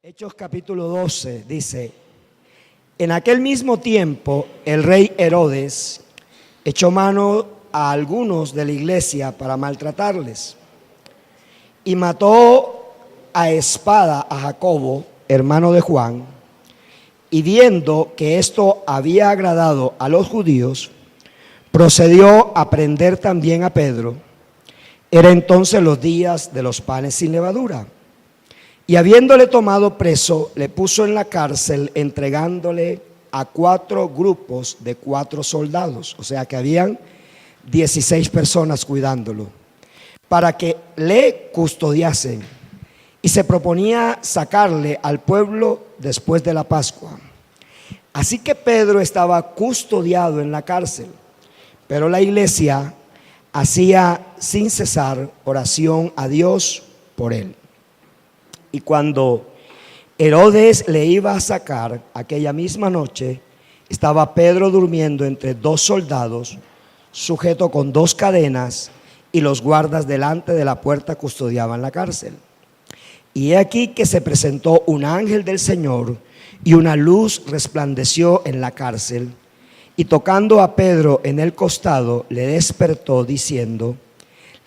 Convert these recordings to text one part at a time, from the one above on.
Hechos capítulo 12 dice: en aquel mismo tiempo el rey Herodes echó mano a algunos de la iglesia para maltratarles y mató a espada a Jacobo, hermano de Juan, y viendo que esto había agradado a los judíos, procedió a prender también a Pedro. Era entonces los días de los panes sin levadura. Y habiéndole tomado preso, le puso en la cárcel, entregándole a 4 grupos de 4 soldados, o sea que habían 16 personas cuidándolo, para que le custodiasen. Y se proponía sacarle al pueblo después de la Pascua. Así que Pedro estaba custodiado en la cárcel, pero la iglesia hacía sin cesar oración a Dios por él. Y cuando Herodes le iba a sacar aquella misma noche, estaba Pedro durmiendo entre 2 soldados, sujeto con 2 cadenas, y los guardas delante de la puerta custodiaban la cárcel. Y he aquí que se presentó un ángel del Señor, y una luz resplandeció en la cárcel, y tocando a Pedro en el costado, le despertó diciendo: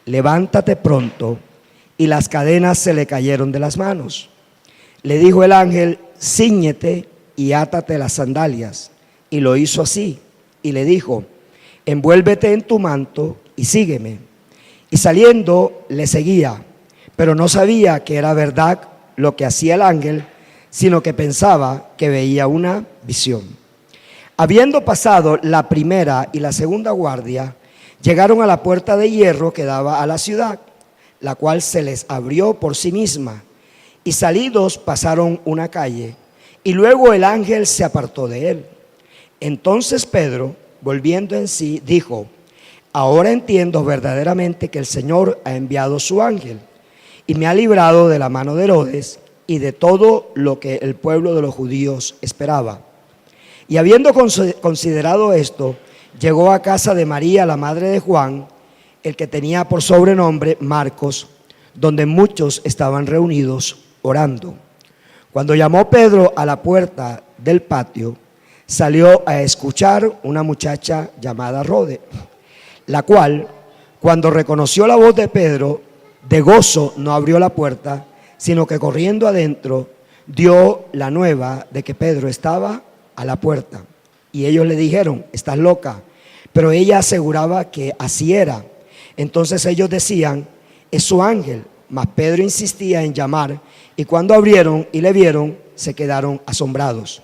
levántate pronto. Y las cadenas se le cayeron de las manos. Le dijo el ángel: cíñete y átate las sandalias. Y lo hizo así. Y le dijo: envuélvete en tu manto y sígueme. Y saliendo le seguía, pero no sabía que era verdad lo que hacía el ángel, sino que pensaba que veía una visión. Habiendo pasado la primera y la segunda guardia, llegaron a la puerta de hierro que daba a la ciudad, la cual se les abrió por sí misma, y salidos pasaron una calle, y luego el ángel se apartó de él. Entonces Pedro, volviendo en sí, dijo: ahora entiendo verdaderamente que el Señor ha enviado su ángel, y me ha librado de la mano de Herodes y de todo lo que el pueblo de los judíos esperaba. Y habiendo considerado esto, llegó a casa de María, la madre de Juan, el que tenía por sobrenombre Marcos, donde muchos estaban reunidos orando. Cuando llamó Pedro a la puerta del patio, salió a escuchar una muchacha llamada Rode, la cual, cuando reconoció la voz de Pedro, de gozo no abrió la puerta, sino que corriendo adentro dio la nueva de que Pedro estaba a la puerta. Y ellos le dijeron: estás loca. Pero ella aseguraba que así era. Entonces ellos decían: es su ángel. Mas Pedro insistía en llamar, y cuando abrieron y le vieron, se quedaron asombrados.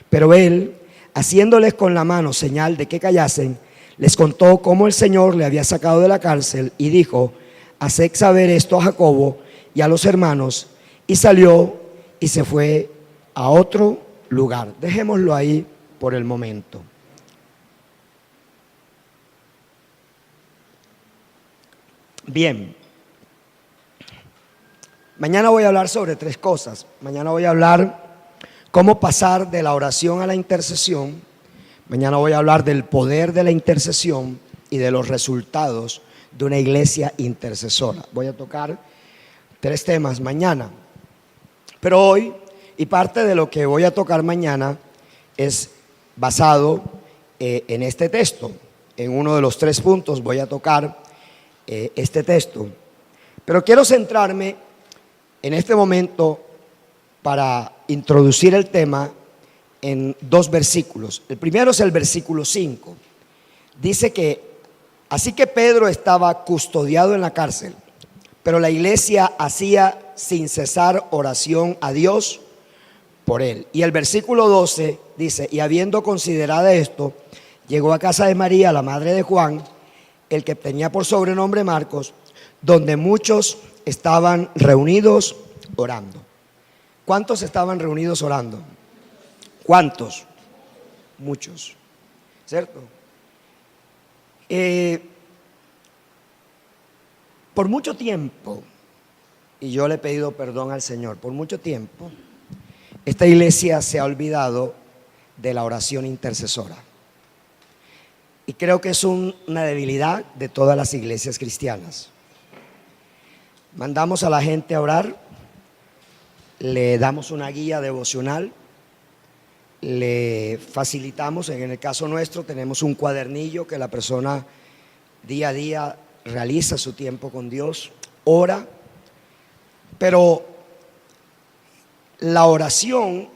Pero él, haciéndoles con la mano señal de que callasen, les contó cómo el Señor le había sacado de la cárcel, y dijo: haced saber esto a Jacobo y a los hermanos. Y salió y se fue a otro lugar. Dejémoslo ahí por el momento. Bien, mañana voy a hablar sobre 3 cosas. Mañana voy a hablar cómo pasar de la oración a la intercesión. Mañana voy a hablar del poder de la intercesión y de los resultados de una iglesia intercesora. Voy a tocar 3 temas mañana. Pero hoy, y parte de lo que voy a tocar mañana, es basado en este texto. En uno de los 3 puntos voy a tocar este texto, pero quiero centrarme en este momento para introducir el tema en 2 versículos. El primero es el versículo 5. Dice que así que Pedro estaba custodiado en la cárcel, pero la iglesia hacía sin cesar oración a Dios por él. Y el versículo 12 dice: y habiendo considerado esto, llegó a casa de María, la madre de Juan, el que tenía por sobrenombre Marcos, donde muchos estaban reunidos orando. ¿Cuántos estaban reunidos orando? ¿Cuántos? Muchos, ¿cierto? Por mucho tiempo, y yo le he pedido perdón al Señor, por mucho tiempo, esta iglesia se ha olvidado de la oración intercesora. Y creo que es una debilidad de todas las iglesias cristianas. Mandamos a la gente a orar, le damos una guía devocional, le facilitamos, en el caso nuestro tenemos un cuadernillo que la persona día a día realiza su tiempo con Dios, ora, pero la oración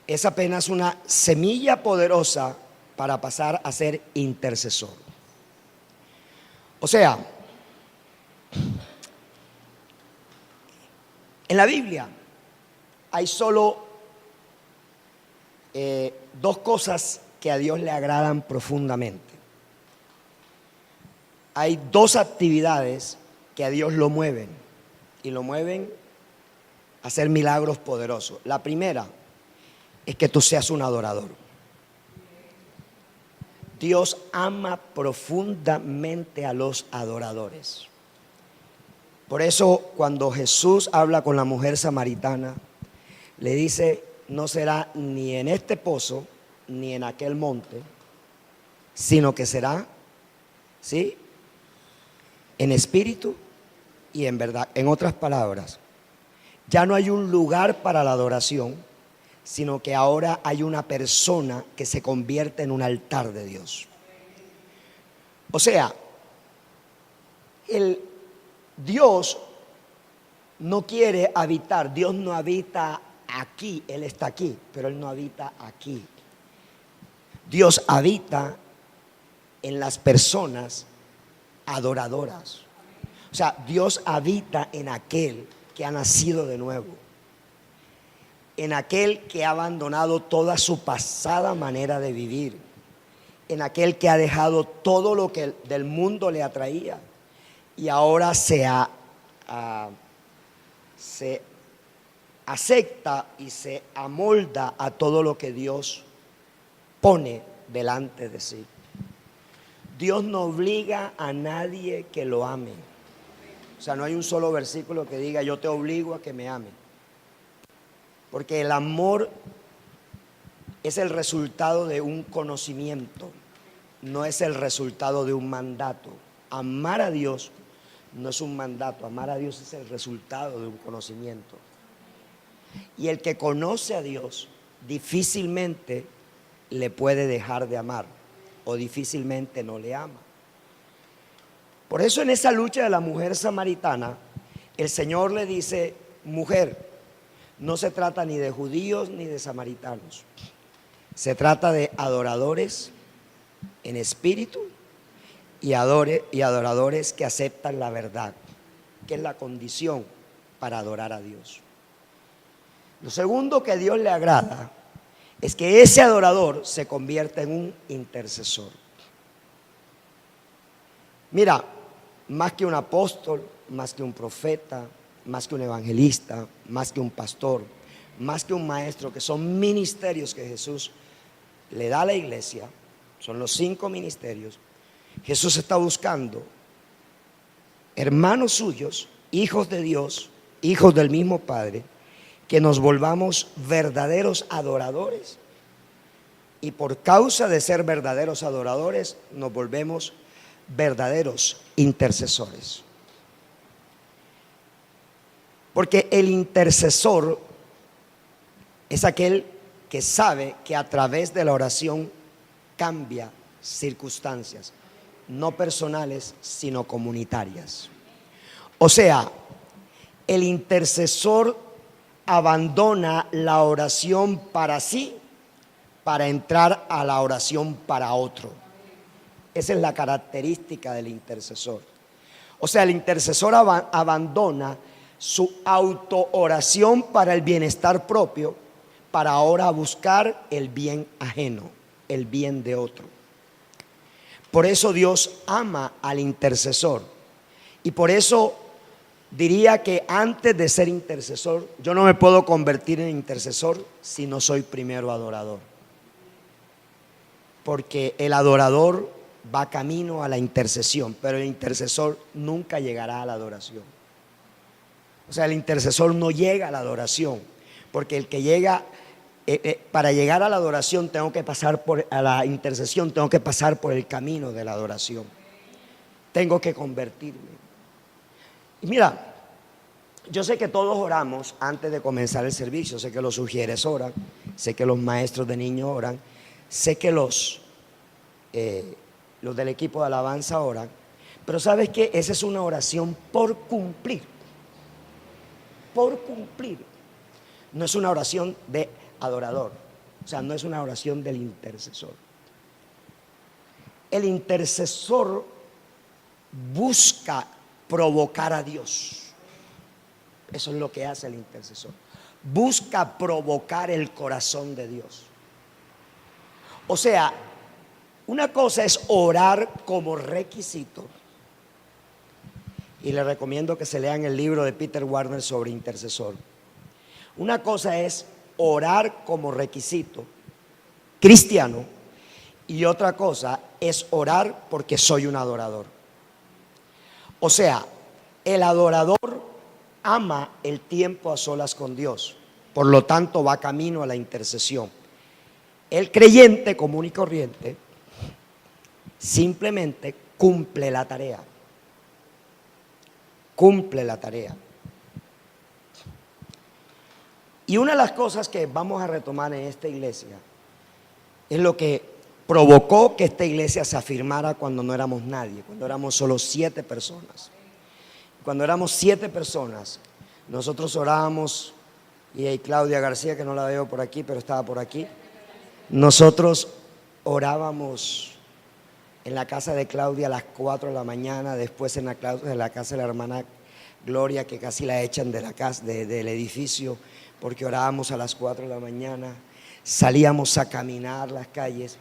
es apenas una semilla poderosa para pasar a ser intercesor. O sea, en la Biblia hay solo dos cosas que a Dios le agradan profundamente. Hay dos actividades que a Dios lo mueven, y lo mueven a hacer milagros poderosos. La primera es que tú seas un adorador. Dios ama profundamente a los adoradores. Por eso cuando Jesús habla con la mujer samaritana, le dice: no será ni en este pozo ni en aquel monte, sino que será, ¿sí?, en espíritu y en verdad. En otras palabras, ya no hay un lugar para la adoración, sino que ahora hay una persona que se convierte en un altar de Dios. O sea, el Dios no quiere habitar, Dios no habita aquí, Él está aquí, pero Él no habita aquí. Dios habita en las personas adoradoras. O sea, Dios habita en aquel que ha nacido de nuevo, en aquel que ha abandonado toda su pasada manera de vivir, en aquel que ha dejado todo lo que del mundo le atraía y ahora se acepta y se amolda a todo lo que Dios pone delante de sí. Dios no obliga a nadie que lo ame. O sea, no hay un solo versículo que diga: yo te obligo a que me ames. Porque el amor es el resultado de un conocimiento, no es el resultado de un mandato. Amar a Dios no es un mandato, amar a Dios es el resultado de un conocimiento. Y el que conoce a Dios difícilmente le puede dejar de amar, o difícilmente no le ama. Por eso en esa lucha de la mujer samaritana, el Señor le dice: mujer, no se trata ni de judíos ni de samaritanos, se trata de adoradores en espíritu y adoradores que aceptan la verdad, que es la condición para adorar a Dios. Lo segundo que a Dios le agrada es que ese adorador se convierta en un intercesor. Mira, más que un apóstol, más que un profeta, más que un evangelista, más que un pastor, más que un maestro, que son ministerios que Jesús le da a la iglesia, son los 5 ministerios. Jesús está buscando hermanos suyos, hijos de Dios, hijos del mismo Padre, que nos volvamos verdaderos adoradores, y por causa de ser verdaderos adoradores nos volvemos verdaderos intercesores. Porque el intercesor es aquel que sabe que a través de la oración cambia circunstancias, no personales, sino comunitarias. O sea, el intercesor abandona la oración para sí para entrar a la oración para otro. Esa es la característica del intercesor. O sea, el intercesor abandona su autooración para el bienestar propio para ahora buscar el bien ajeno, el bien de otro. Por eso Dios ama al intercesor, y por eso diría que antes de ser intercesor, yo no me puedo convertir en intercesor si no soy primero adorador. Porque el adorador va camino a la intercesión, pero el intercesor nunca llegará a la adoración. O sea, el intercesor no llega a la adoración, porque el que llega, para llegar a la adoración tengo que pasar a la intercesión, tengo que pasar por el camino de la adoración. Tengo que convertirme. Y mira, Yo sé que todos oramos antes de comenzar el servicio, sé que los sugieres oran, sé que los maestros de niños oran, sé que los del equipo de alabanza oran, pero ¿sabes qué? Esa es una oración por cumplir. No es una oración de adorador, o sea, no es una oración del intercesor. El intercesor busca provocar a Dios. Eso es lo que hace el intercesor. Busca provocar el corazón de Dios. O sea, una cosa es orar como requisito. Y le recomiendo que se lean el libro de Peter Warner sobre intercesor. Una cosa es orar como requisito cristiano y otra cosa es orar porque soy un adorador. O sea, el adorador ama el tiempo a solas con Dios, por lo tanto va camino a la intercesión. El creyente común y corriente simplemente cumple la tarea. Cumple la tarea. Y una de las cosas que vamos a retomar en esta iglesia es lo que provocó que esta iglesia se afirmara cuando no éramos nadie, cuando éramos solo 7 personas. Cuando éramos 7 personas, nosotros orábamos, y hay Claudia García, que no la veo por aquí, pero estaba por aquí. Nosotros orábamos en la casa de Claudia a las 4 de la mañana, después en la casa de la hermana Gloria, que casi la echan de la casa, del edificio, porque orábamos a las 4 de la mañana. Salíamos a caminar las calles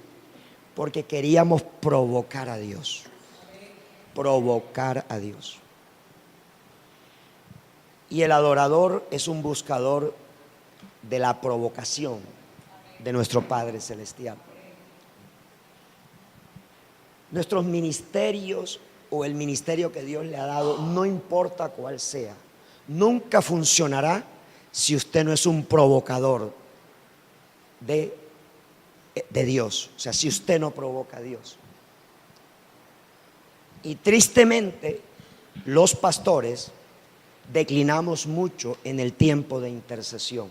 porque queríamos provocar a Dios. Provocar a Dios. Y el adorador es un buscador de la provocación de nuestro Padre Celestial. Nuestros ministerios o el ministerio que Dios le ha dado, no importa cuál sea, nunca funcionará si usted no es un provocador de Dios. O sea, si usted no provoca a Dios. Y tristemente, los pastores declinamos mucho en el tiempo de intercesión.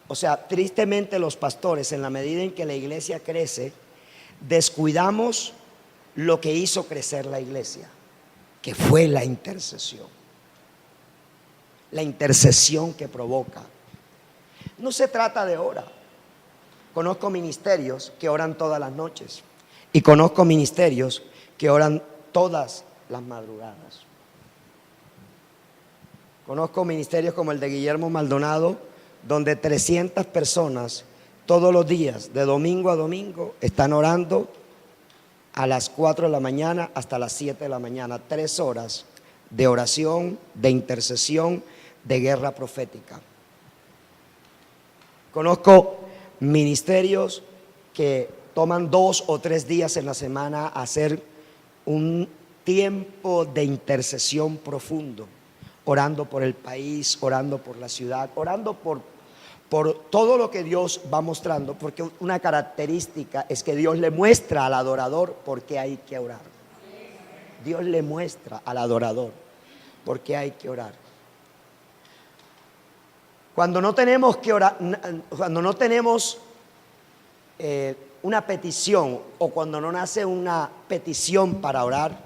O sea, tristemente los pastores, en la medida en que la iglesia crece, descuidamos lo que hizo crecer la iglesia, que fue la intercesión. La intercesión que provoca. No se trata de hora. Conozco ministerios que oran todas las noches y conozco ministerios que oran todas las madrugadas. Conozco ministerios como el de Guillermo Maldonado, donde 300 personas todos los días, de domingo a domingo, están orando a las 4 de la mañana hasta las 7 de la mañana, 3 horas de oración, de intercesión, de guerra profética. Conozco ministerios que toman 2 o 3 días en la semana a hacer un tiempo de intercesión profundo, orando por el país, orando por la ciudad, orando por todo lo que Dios va mostrando, porque una característica es que Dios le muestra al adorador por qué hay que orar. Dios le muestra al adorador por qué hay que orar. Cuando no tenemos que orar, cuando no tenemos una petición o cuando no nace una petición para orar,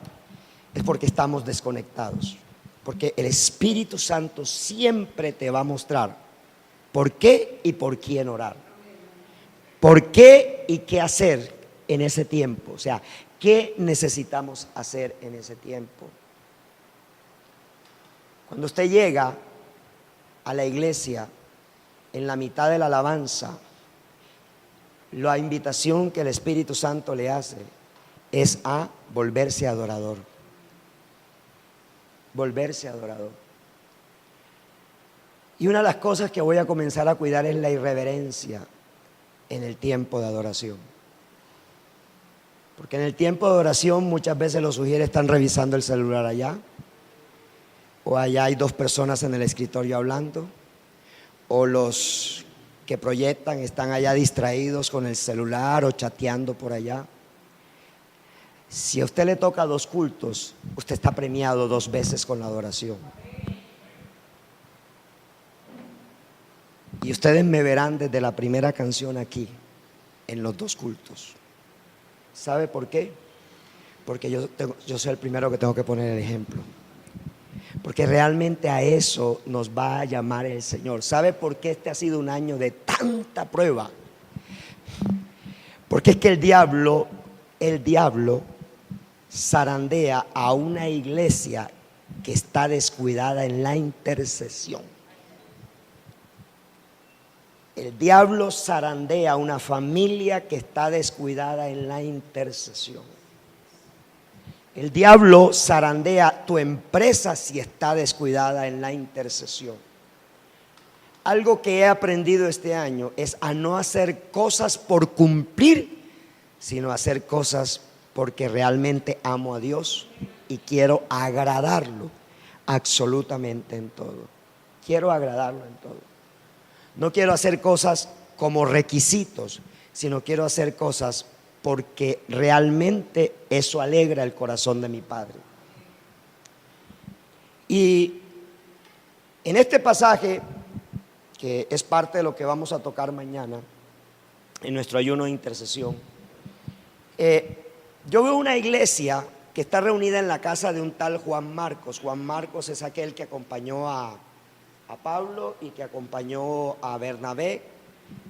es porque estamos desconectados. Porque el Espíritu Santo siempre te va a mostrar por qué y por quién orar. Por qué y qué hacer en ese tiempo. O sea, qué necesitamos hacer en ese tiempo. Cuando usted llega a la iglesia en la mitad de la alabanza, la invitación que el Espíritu Santo le hace es a volverse adorador. Volverse adorador. Y una de las cosas que voy a comenzar a cuidar es la irreverencia en el tiempo de adoración. Porque en el tiempo de oración muchas veces los sugieres están revisando el celular allá, o allá hay 2 personas en el escritorio hablando, o los que proyectan están allá distraídos con el celular o chateando por allá. Si a usted le toca 2 cultos, usted está premiado 2 veces con la adoración. ustedes me verán desde la primera canción aquí, en los dos cultos. ¿Sabe por qué? Porque yo soy el primero que tengo que poner el ejemplo. Porque realmente a eso nos va a llamar el Señor. ¿Sabe por qué este ha sido un año de tanta prueba? Porque es que el diablo zarandea a una iglesia que está descuidada en la intercesión. El diablo zarandea a una familia que está descuidada en la intercesión. El diablo zarandea tu empresa si está descuidada en la intercesión. Algo que he aprendido este año es a no hacer cosas por cumplir, sino hacer cosas porque realmente amo a Dios y quiero agradarlo absolutamente en todo. Quiero agradarlo en todo. No quiero hacer cosas como requisitos, sino quiero hacer cosas porque realmente eso alegra el corazón de mi Padre. Y en este pasaje, que es parte de lo que vamos a tocar mañana en nuestro ayuno de intercesión, yo veo una iglesia que está reunida en la casa de un tal Juan Marcos. Juan Marcos es aquel que acompañó a Pablo y que acompañó a Bernabé,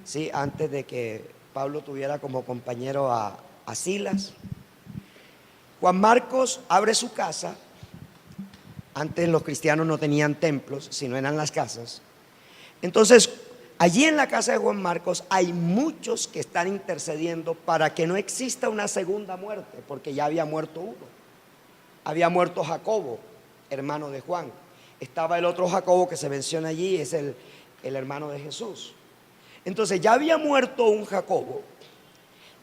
¿sí? Antes de que Pablo tuviera como compañero a Silas. Juan Marcos abre su casa. Antes los cristianos no tenían templos, sino eran las casas. Entonces, allí en la casa de Juan Marcos hay muchos que están intercediendo para que no exista una segunda muerte, porque ya había muerto uno. Había muerto Jacobo, hermano de Juan. Estaba el otro Jacobo que se menciona allí, es el hermano de Jesús. Entonces ya había muerto un Jacobo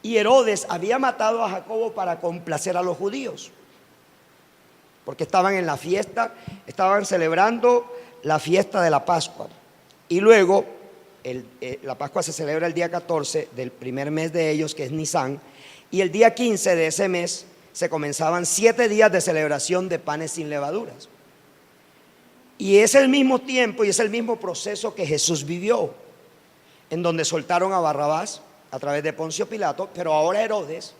y Herodes había matado a Jacobo para complacer a los judíos, porque estaban en la fiesta, estaban celebrando la fiesta de la Pascua. Y luego la Pascua se celebra el día 14 del primer mes de ellos, que es Nisán, y el día 15 de ese mes se comenzaban 7 días de celebración de panes sin levaduras. Y es el mismo tiempo y es el mismo proceso que Jesús vivió, en donde soltaron a Barrabás a través de Poncio Pilato, pero ahora Herodes,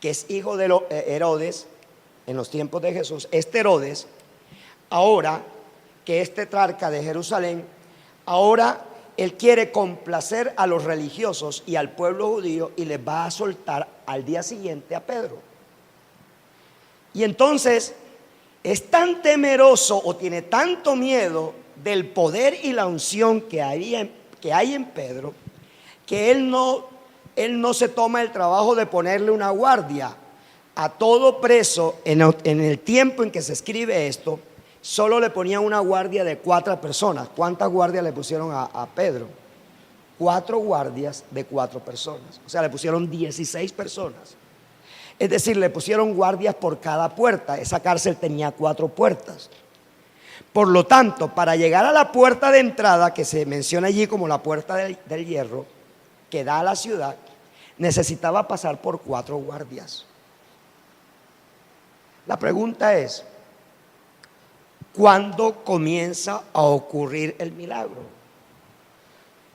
que es hijo de Herodes en los tiempos de Jesús, este Herodes, ahora que es tetrarca de Jerusalén, ahora él quiere complacer a los religiosos y al pueblo judío y les va a soltar al día siguiente a Pedro. Y entonces es tan temeroso o tiene tanto miedo del poder y la unción que hay en Pedro, que él no se toma el trabajo de ponerle una guardia a todo preso. En el tiempo en que se escribe esto, solo le ponían una guardia de 4 personas. ¿Cuántas guardias le pusieron a Pedro? 4 guardias de 4 personas. O sea, le pusieron 16 personas. Es decir, le pusieron guardias por cada puerta. Esa cárcel tenía 4 puertas. Por lo tanto, para llegar a la puerta de entrada, que se menciona allí como la puerta del hierro, que da a la ciudad, necesitaba pasar por 4 guardias. La pregunta es, ¿cuándo comienza a ocurrir el milagro?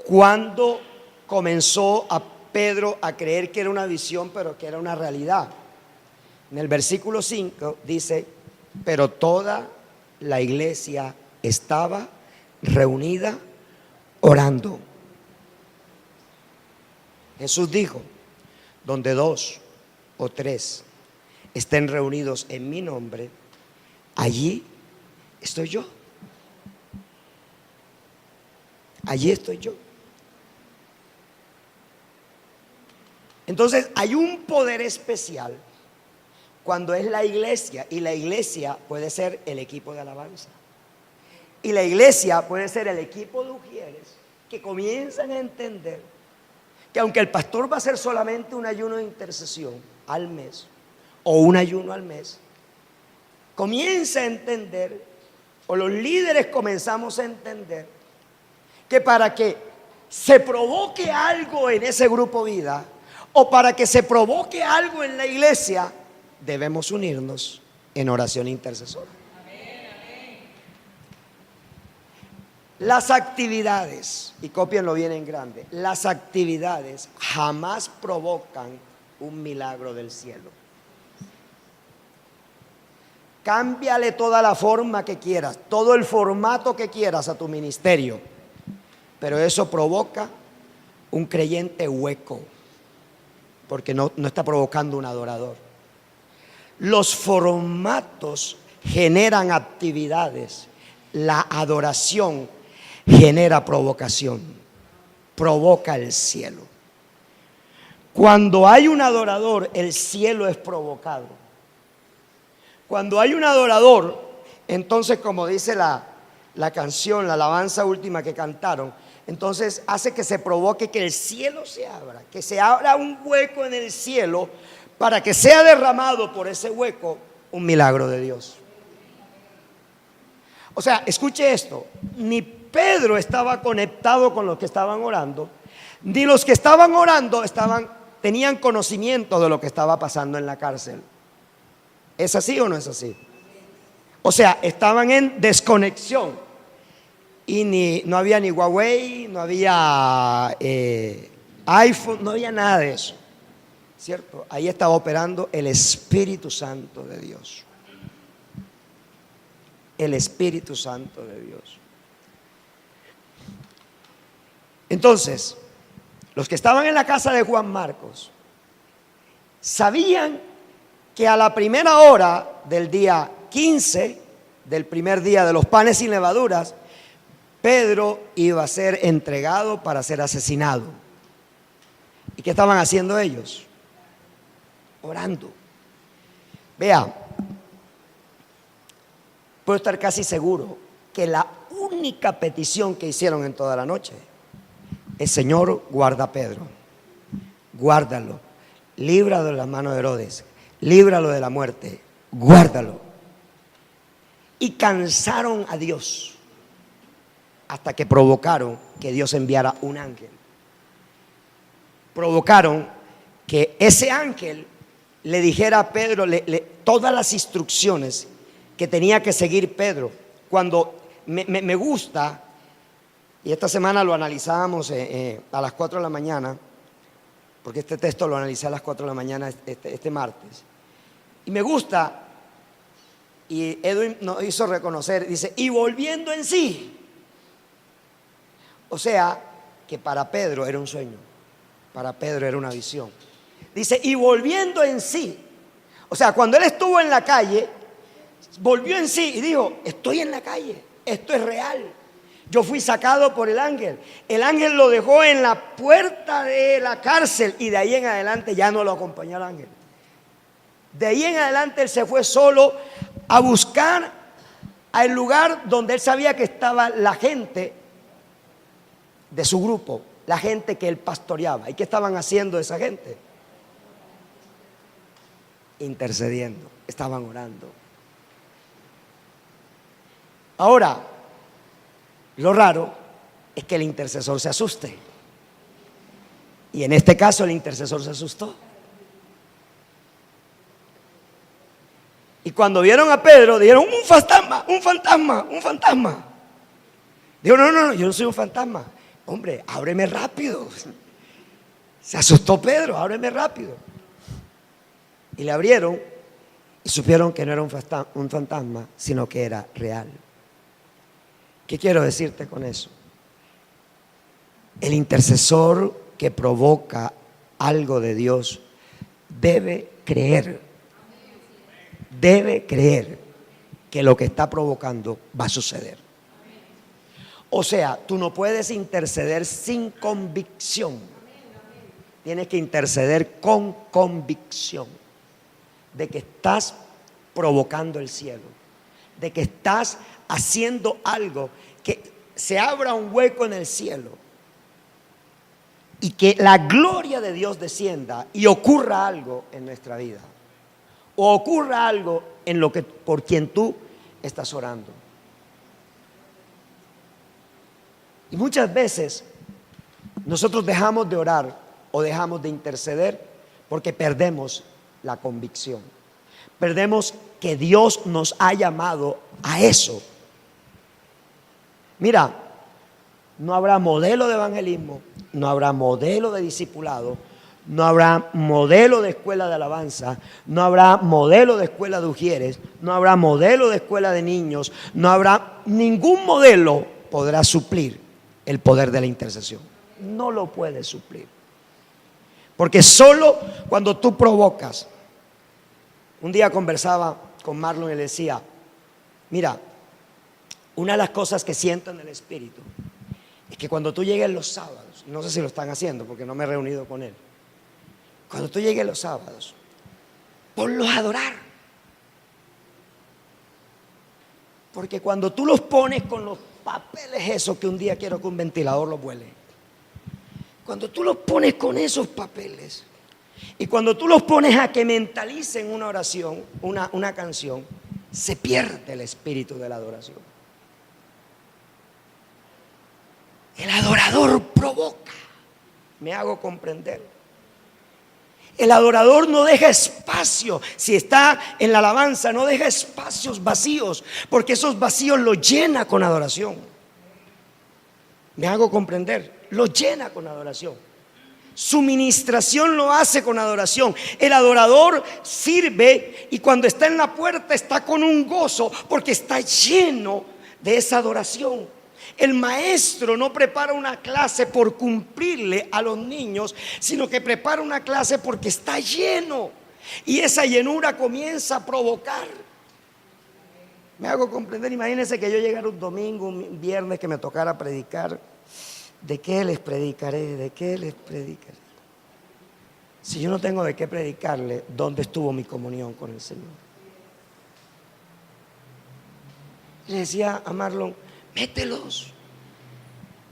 ¿Cuándo comenzó a Pedro a creer que era una visión, pero que era una realidad? En el versículo 5 dice, pero toda la iglesia estaba reunida orando. Jesús dijo, donde 2 o 3 estén reunidos en mi nombre, allí estoy yo. Allí estoy yo. Entonces hay un poder especial cuando es la iglesia, y la iglesia puede ser el equipo de alabanza, y la iglesia puede ser el equipo de ujieres que comienzan a entender que aunque el pastor va a hacer solamente un ayuno de intercesión al mes o un ayuno al mes, comienza a entender, o los líderes comenzamos a entender, que para que se provoque algo en ese grupo vida, o para que se provoque algo en la iglesia, debemos unirnos en oración intercesora. Las actividades, y cópienlo bien en grande, las actividades jamás provocan un milagro del cielo. Cámbiale toda la forma que quieras, todo el formato que quieras a tu ministerio, pero eso provoca un creyente hueco, porque no está provocando un adorador. Los formatos generan actividades, la adoración genera provocación, provoca el cielo. Cuando hay un adorador, el cielo es provocado. Cuando hay un adorador, entonces, como dice la canción, la alabanza última que cantaron, entonces hace que se provoque que el cielo se abra, que se abra un hueco en el cielo para que sea derramado por ese hueco un milagro de Dios. O sea, escuche esto, ni Pedro estaba conectado con los que estaban orando, ni los que estaban orando tenían conocimiento de lo que estaba pasando en la cárcel. ¿Es así o no es así? O sea, estaban en desconexión y no había ni Huawei, no había iPhone, no había nada de eso, ¿cierto? Ahí estaba operando el Espíritu Santo de Dios. El Espíritu Santo de Dios. Entonces, los que estaban en la casa de Juan Marcos sabían que a la primera hora del día 15, del primer día de los panes sin levaduras, Pedro iba a ser entregado para ser asesinado. ¿Y qué estaban haciendo ellos? Orando. Vea, puedo estar casi seguro que la única petición que hicieron en toda la noche es: Señor, guarda a Pedro, guárdalo, líbralo de las manos de Herodes, líbralo de la muerte, guárdalo. Y cansaron a Dios hasta que provocaron que Dios enviara un ángel. Provocaron que ese ángel le dijera a Pedro todas las instrucciones que tenía que seguir Pedro. Cuando me gusta, y esta semana lo analizábamos a las 4 de la mañana, porque este texto lo analicé a las 4 de la mañana este martes, y me gusta, y Edwin nos hizo reconocer, dice, y volviendo en sí. O sea, que para Pedro era un sueño, para Pedro era una visión. Dice, y volviendo en sí. O sea, cuando él estuvo en la calle, volvió en sí y dijo, estoy en la calle, esto es real. Yo fui sacado por el ángel. El ángel lo dejó en la puerta de la cárcel y de ahí en adelante ya no lo acompañó el ángel. De ahí en adelante él se fue solo a buscar al lugar donde él sabía que estaba la gente de su grupo, la gente que él pastoreaba. ¿Y qué estaban haciendo esa gente? Intercediendo, estaban orando. Ahora, lo raro es que el intercesor se asuste. Y en este caso el intercesor se asustó. Y cuando vieron a Pedro, dijeron, un fantasma, un fantasma, un fantasma. Dijo, no, yo no soy un fantasma. Hombre, ábreme rápido. Se asustó Pedro, ábreme rápido. Y le abrieron y supieron que no era un fantasma, sino que era real. ¿Qué quiero decirte con eso? El intercesor que provoca algo de Dios debe creer que lo que está provocando va a suceder. O sea, tú no puedes interceder sin convicción. Tienes que interceder con convicción de que estás provocando el cielo, de que estás haciendo algo, que se abra un hueco en el cielo y que la gloria de Dios descienda y ocurra algo en nuestra vida, o ocurra algo en lo que por quien tú estás orando. Y muchas veces nosotros dejamos de orar o dejamos de interceder porque perdemos la convicción. Perdemos que Dios nos ha llamado a eso. Mira, No habrá modelo de evangelismo, no habrá modelo de discipulado, no habrá modelo de escuela de alabanza, no habrá modelo de escuela de ujieres, no habrá modelo de escuela de niños, no habrá ningún modelo podrá suplir el poder de la intercesión. No lo puede suplir. Porque solo cuando tú provocas. Un día conversaba con Marlon y le decía, mira, una de las cosas que siento en el espíritu es que cuando tú llegues los sábados, no sé si lo están haciendo porque no me he reunido con él, cuando tú llegues los sábados, ponlos a adorar. Porque cuando tú los pones con los papeles esos que un día quiero que un ventilador los vuele, cuando tú los pones con esos papeles y cuando tú los pones a que mentalicen una oración, una canción, se pierde el espíritu de la adoración. El adorador provoca. Me hago comprender. El adorador no deja espacio. Si está en la alabanza, no deja espacios vacíos, porque esos vacíos los llena con adoración. Me hago comprender. Los llena con adoración. Su ministración lo hace con adoración. El adorador sirve y cuando está en la puerta está con un gozo porque está lleno de esa adoración. El maestro no prepara una clase por cumplirle a los niños, sino que prepara una clase porque está lleno y esa llenura comienza a provocar. Me hago comprender. Imagínense que yo llegara un domingo, un viernes, que me tocara predicar. ¿De qué les predicaré? ¿De qué les predicaré? Si yo no tengo de qué predicarle, ¿dónde estuvo mi comunión con el Señor? Le decía a Marlon, mételos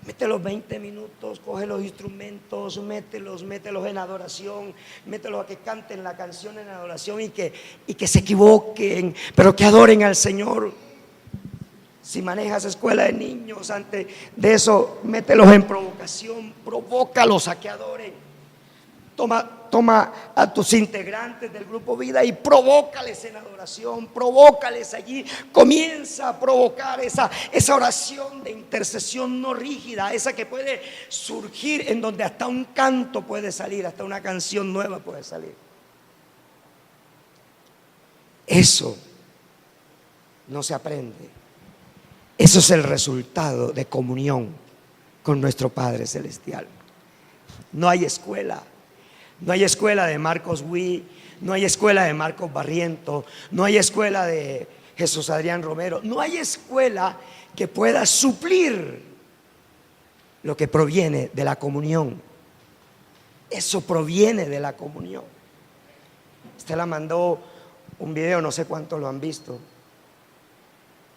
20 minutos, coge los instrumentos, mételos en adoración, mételos a que canten la canción en adoración y que se equivoquen, pero que adoren al Señor. Si manejas escuela de niños, antes de eso, mételos en provocación, provócalos a que adoren. Toma a tus integrantes del grupo Vida y provócales en adoración, provócales allí. Comienza a provocar esa oración de intercesión no rígida, esa que puede surgir en donde hasta un canto puede salir, hasta una canción nueva puede salir. Eso no se aprende. Eso es el resultado de comunión con nuestro Padre Celestial. No hay escuela. No hay escuela de Marcos Witt, no hay escuela de Marcos Barriento, no hay escuela de Jesús Adrián Romero, no hay escuela que pueda suplir lo que proviene de la comunión. Eso proviene de la comunión. Estela mandó un video, no sé cuántos lo han visto,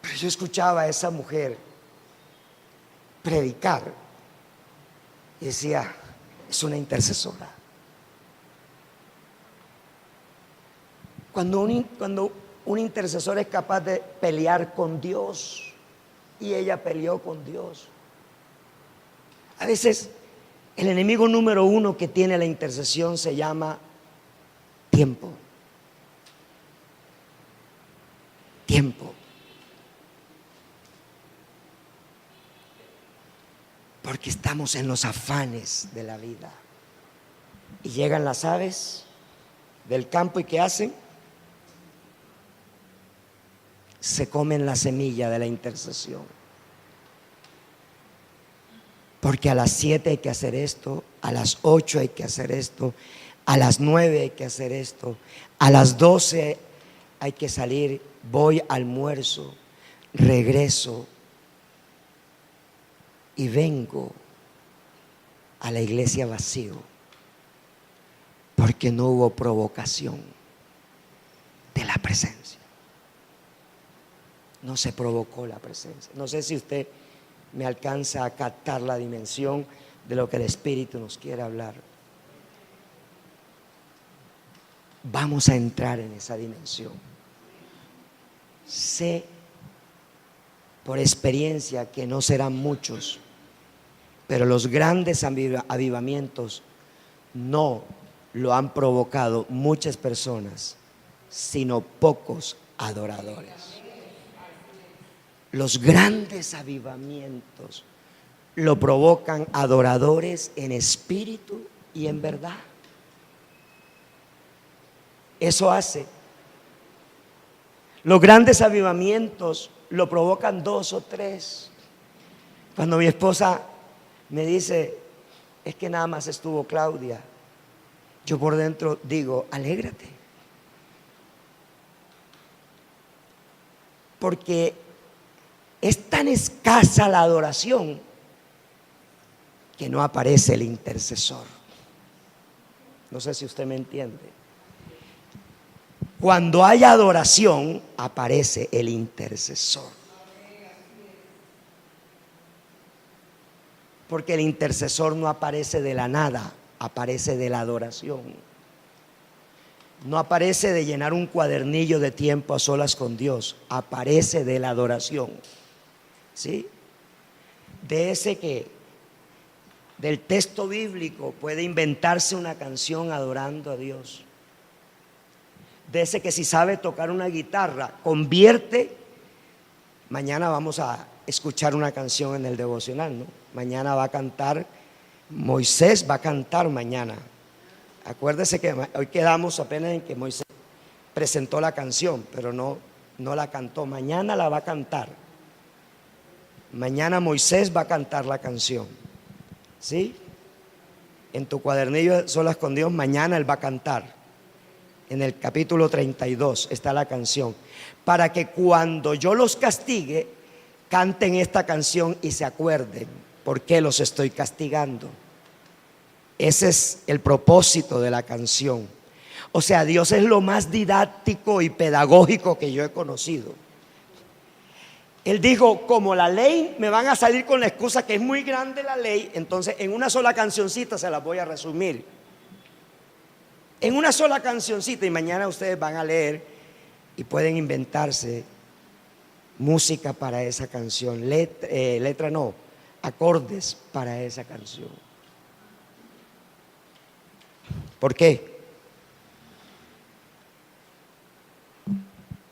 pero yo escuchaba a esa mujer predicar y decía, es una intercesora. Cuando un intercesor es capaz de pelear con Dios, y ella peleó con Dios. A veces el enemigo número uno que tiene la intercesión se llama tiempo. Tiempo. Porque estamos en los afanes de la vida. Y llegan las aves del campo y ¿qué hacen? Se comen la semilla de la intercesión. Porque a las 7 hay que hacer esto, a las 8 hay que hacer esto, a las 9 hay que hacer esto, a las 12 hay que salir, voy, almuerzo, regreso y vengo a la iglesia vacío porque no hubo provocación de la presencia. No se provocó la presencia. No sé si usted me alcanza a captar la dimensión de lo que el Espíritu nos quiere hablar. Vamos a entrar en esa dimensión. Sé por experiencia que no serán muchos, pero los grandes avivamientos no lo han provocado muchas personas, sino pocos adoradores. Los grandes avivamientos lo provocan adoradores en espíritu y en verdad. Eso hace. Los grandes avivamientos lo provocan 2 o 3. Cuando mi esposa me dice, es que nada más estuvo Claudia, yo por dentro digo, alégrate. Porque es tan escasa la adoración que no aparece el intercesor. No sé si usted me entiende. Cuando hay adoración, aparece el intercesor. Porque el intercesor no aparece de la nada, aparece de la adoración. No aparece de llenar un cuadernillo de tiempo a solas con Dios, aparece de la adoración. ¿Sí? De ese que del texto bíblico puede inventarse una canción adorando a Dios. De ese que si sabe tocar una guitarra, convierte. Mañana vamos a escuchar una canción en el devocional, ¿no? Mañana va a cantar, Moisés va a cantar mañana. Acuérdese que hoy quedamos apenas en que Moisés presentó la canción, pero no la cantó. Mañana la va a cantar. Mañana Moisés va a cantar la canción. ¿Sí? En tu cuadernillo de solas con Dios, mañana él va a cantar. En el capítulo 32 está la canción. Para que cuando yo los castigue, canten esta canción y se acuerden por qué los estoy castigando. Ese es el propósito de la canción. O sea, Dios es lo más didáctico y pedagógico que yo he conocido. Él dijo, como la ley, me van a salir con la excusa que es muy grande la ley, entonces en una sola cancioncita se las voy a resumir. En una sola cancioncita, y mañana ustedes van a leer y pueden inventarse música para esa canción, letra no, acordes para esa canción. ¿Por qué?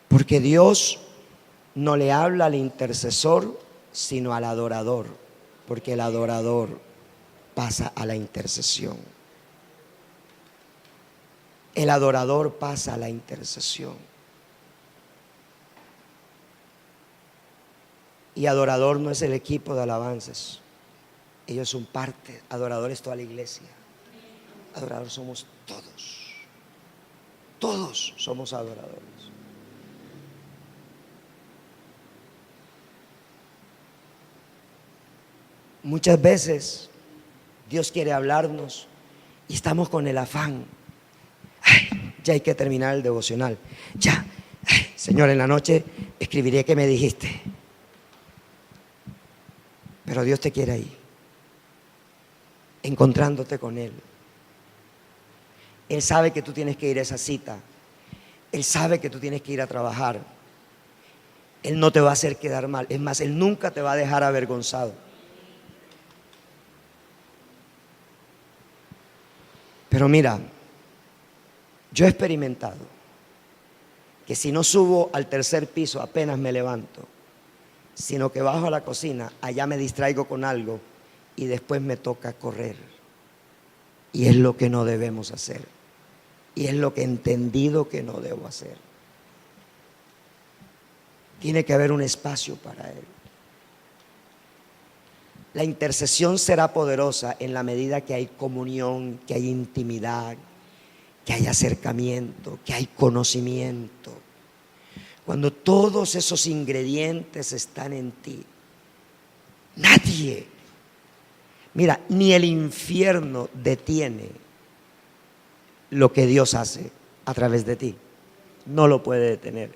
Porque Dios no le habla al intercesor, sino al adorador, porque el adorador pasa a la intercesión. El adorador pasa a la intercesión. Y adorador no es el equipo de alabanzas. Ellos son parte. Adorador es toda la iglesia. Adorador somos todos. Todos somos adoradores. Muchas veces Dios quiere hablarnos y estamos con el afán. Ay, ya hay que terminar el devocional. Ya, ay, Señor, en la noche escribiré qué me dijiste. Pero Dios te quiere ahí, encontrándote con Él. Él sabe que tú tienes que ir a esa cita. Él sabe que tú tienes que ir a trabajar. Él no te va a hacer quedar mal. Es más, Él nunca te va a dejar avergonzado. Pero mira, yo he experimentado que si no subo al tercer piso apenas me levanto, sino que bajo a la cocina, allá me distraigo con algo y después me toca correr. Y es lo que no debemos hacer. Y es lo que he entendido que no debo hacer. Tiene que haber un espacio para Él. La intercesión será poderosa en la medida que hay comunión, que hay intimidad, que hay acercamiento, que hay conocimiento. Cuando todos esos ingredientes están en ti, nadie, mira, ni el infierno detiene lo que Dios hace a través de ti. No lo puede detener.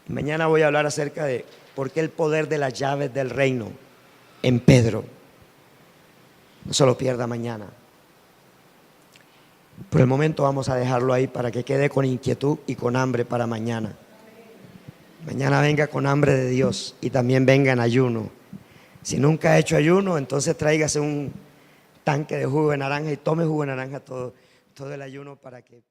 Mañana voy a hablar acerca de por qué el poder de las llaves del reino en Pedro. No se lo pierda mañana. Por el momento vamos a dejarlo ahí para que quede con inquietud y con hambre para mañana. Mañana venga con hambre de Dios y también venga en ayuno. Si nunca ha hecho ayuno, entonces tráigase un tanque de jugo de naranja y tome jugo de naranja todo el ayuno para que